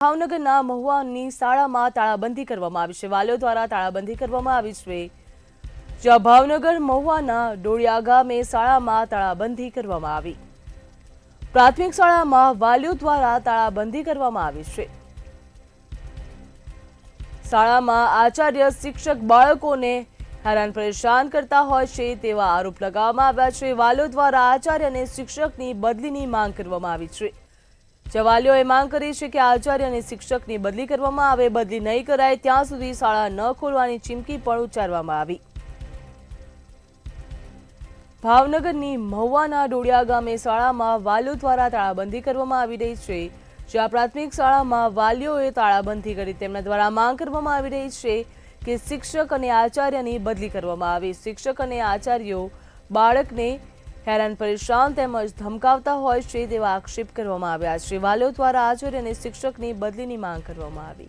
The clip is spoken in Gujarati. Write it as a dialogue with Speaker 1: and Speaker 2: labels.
Speaker 1: ભાવનગરના મહુવાની શાળામાં તાળાબંધી કરવામાં આવી છે। વાલીઓ દ્વારા તાળાબંધી કરવામાં આવી છે। જ્યાં ભાવનગર મહુવાના ડોળિયા ગામે શાળામાં તાળાબંધી કરવામાં આવી। પ્રાથમિક શાળામાં વાલીઓ દ્વારા તાળાબંધી કરવામાં આવી છે। શાળામાં આચાર્ય શિક્ષક બાળકોને હેરાન પરેશાન કરતા હોય છે તેવા આરોપ લગાવવામાં આવ્યા છે। વાલીઓ દ્વારા આચાર્ય અને શિક્ષકની બદલીની માંગ કરવામાં આવી છે। વાલીઓએ માંગ કરી છે કે આચાર્ય અને શિક્ષકની બદલી કરવામાં આવે। બદલી નહીં કરાય ત્યાં સુધી શાળા ન ખોલવાની ચીમકી પણ ઉચ્ચારવામાં આવી। ભાવનગરની મહુવાના ડોળિયા ગામે શાળામાં વાલીઓ દ્વારા તાળાબંધી કરવામાં આવી રહી છે। જ્યાં પ્રાથમિક શાળામાં વાલીઓએ તાળાબંધી કરી તેમના દ્વારા માંગ કરવામાં આવી રહી છે કે શિક્ષક અને આચાર્યની બદલી કરવામાં આવે। શિક્ષક અને આચાર્યો બાળકને હેરાન પરેશાન તેમજ ધમકાવતા હોય છે તેવા આક્ષેપ કરવામાં આવ્યા છે। વાલીઓ દ્વારા આચાર્ય અને શિક્ષકની બદલીની માંગ કરવામાં આવી।